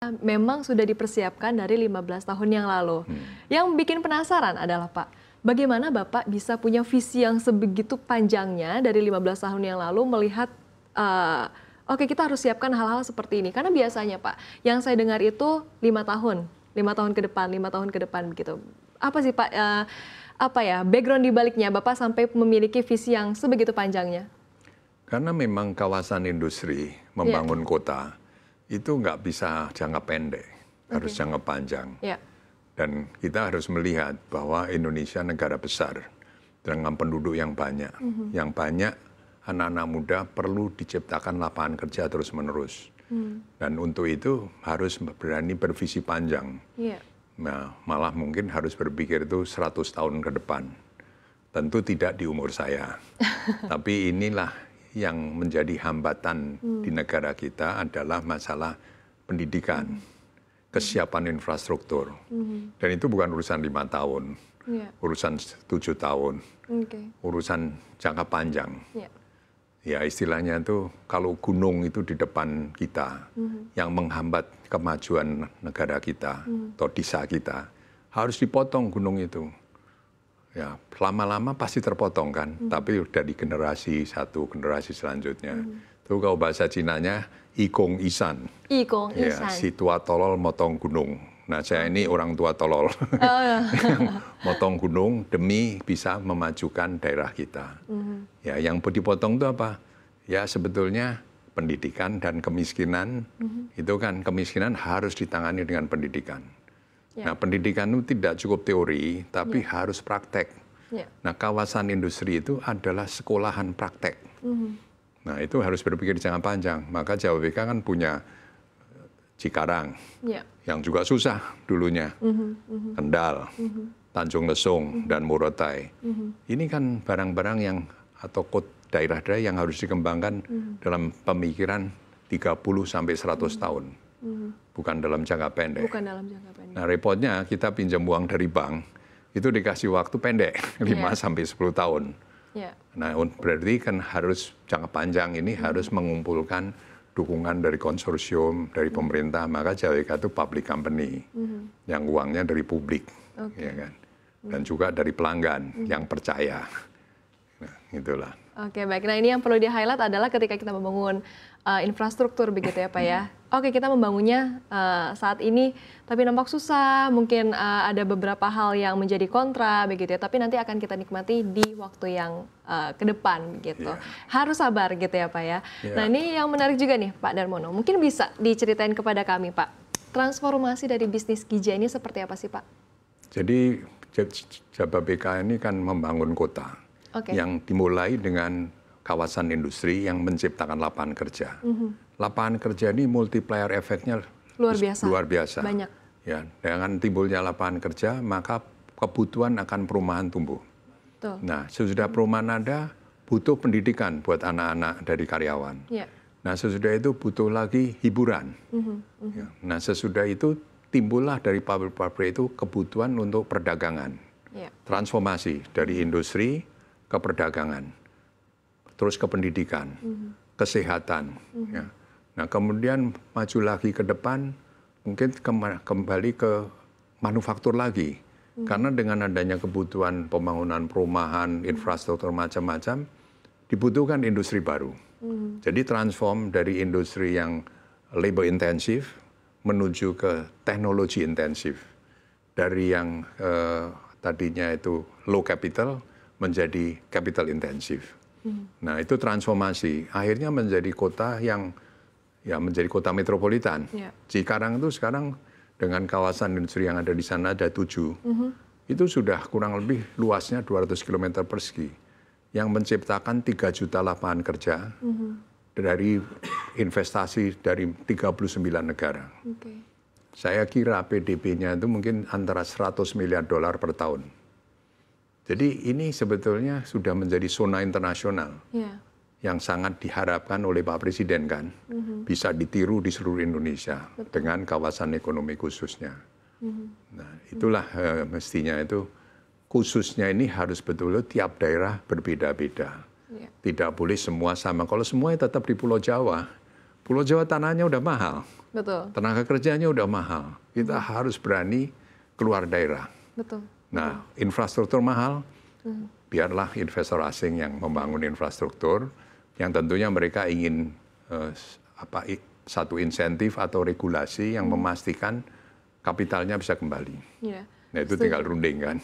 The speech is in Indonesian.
Jakarta memang sudah dipersiapkan dari 15 tahun yang lalu. Yang bikin penasaran adalah Pak, bagaimana Bapak bisa punya visi yang sebegitu panjangnya dari 15 tahun yang lalu melihat, oke kita harus siapkan hal-hal seperti ini. Karena biasanya Pak, yang saya dengar itu 5 tahun ke depan, 5 tahun ke depan begitu. Apa sih Pak, background di baliknya Bapak sampai memiliki visi yang sebegitu panjangnya? Karena memang kawasan industri membangun kota itu nggak bisa jangka pendek, harus jangka panjang. Dan kita harus melihat bahwa Indonesia negara besar dengan penduduk yang banyak. Yang banyak anak-anak muda perlu diciptakan lapangan kerja terus-menerus. Dan untuk itu harus berani bervisi panjang. Nah, malah mungkin harus berpikir itu 100 tahun ke depan. Tentu tidak di umur saya. Tapi inilah yang menjadi hambatan di negara kita adalah masalah pendidikan, kesiapan infrastruktur. Dan itu bukan urusan 5 tahun, urusan 7 tahun, urusan jangka panjang. Ya istilahnya itu kalau gunung itu di depan kita, yang menghambat kemajuan negara kita atau desa kita, harus dipotong gunung itu. Ya, lama-lama pasti terpotong kan, tapi dari generasi satu, generasi selanjutnya. Itu kalau bahasa Cinanya, ikong isan. Ikong ya, isan. si tua tolol motong gunung. Nah, saya ini orang tua tolol. Yang motong gunung demi bisa memajukan daerah kita. Ya, yang dipotong itu apa? Ya, sebetulnya pendidikan dan kemiskinan, itu kan kemiskinan harus ditangani dengan pendidikan. Nah, pendidikan itu tidak cukup teori, tapi harus praktek. Nah, kawasan industri itu adalah sekolahan praktek. Nah, itu harus berpikir jangka panjang. Maka JWK kan punya Cikarang, yang juga susah dulunya. Kendal, Tanjung Lesung, dan Morotai. Ini kan barang-barang yang, atau daerah-daerah yang harus dikembangkan dalam pemikiran 30 sampai 100 tahun. Bukan dalam jangka pendek. Bukan dalam jangka pendek. Nah, repotnya kita pinjam uang dari bank, itu dikasih waktu pendek, 5 sampai 10 tahun. Nah, berarti kan harus jangka panjang ini harus mengumpulkan dukungan dari konsorsium, dari pemerintah, maka JWK itu public company, yang uangnya dari publik, ya kan? Dan juga dari pelanggan yang percaya. Nah, itulah. Oke, baik. Nah, ini yang perlu di-highlight adalah ketika kita membangun infrastruktur begitu ya Pak ya. Oke, kita membangunnya saat ini, tapi nampak susah, mungkin ada beberapa hal yang menjadi kontra begitu ya, tapi nanti akan kita nikmati di waktu yang ke depan gitu. Harus sabar gitu ya Pak ya. Nah, ini yang menarik juga nih Pak Darmono, mungkin bisa diceritain kepada kami Pak, transformasi dari bisnis Gija ini seperti apa sih Pak? Jadi JBK ini kan membangun kota yang dimulai dengan kawasan industri yang menciptakan lapangan kerja. Lapangan kerja ini multiplier efeknya luar biasa. Banyak. Ya, dengan timbulnya lapangan kerja, maka kebutuhan akan perumahan tumbuh. Nah, sesudah perumahan ada, butuh pendidikan buat anak-anak dari karyawan. Nah, sesudah itu butuh lagi hiburan. Ya. Nah, sesudah itu timbullah dari pabrik-pabrik itu kebutuhan untuk perdagangan. Transformasi dari industri ke perdagangan. Terus ke pendidikan, kesehatan. Ya. Nah, kemudian maju lagi ke depan, mungkin kembali ke manufaktur lagi. Karena dengan adanya kebutuhan pembangunan perumahan, infrastruktur macam-macam, dibutuhkan industri baru. Jadi transform dari industri yang labor intensif menuju ke teknologi intensif. Dari yang tadinya itu low capital menjadi capital intensif. Nah, itu transformasi. Akhirnya menjadi kota yang menjadi kota metropolitan. Cikarang itu sekarang dengan kawasan industri yang ada di sana ada 7. Itu sudah kurang lebih luasnya 200 km persegi. Yang menciptakan 3 juta lapangan kerja dari investasi dari 39 negara. Saya kira PDB-nya itu mungkin antara 100 miliar dolar per tahun. Jadi ini sebetulnya sudah menjadi zona internasional yang sangat diharapkan oleh Pak Presiden kan, bisa ditiru di seluruh Indonesia dengan kawasan ekonomi khususnya. Nah, itulah mestinya itu khususnya ini harus betul-betul tiap daerah berbeda-beda. Tidak boleh semua sama. Kalau semuanya tetap di Pulau Jawa, Pulau Jawa tanahnya udah mahal. Betul. Tenaga kerjanya udah mahal. Kita harus berani keluar daerah. Betul. Nah, infrastruktur mahal, biarlah investor asing yang membangun infrastruktur, yang tentunya mereka ingin satu insentif atau regulasi yang memastikan kapitalnya bisa kembali. Yeah. Nah, itu tinggal runding kan.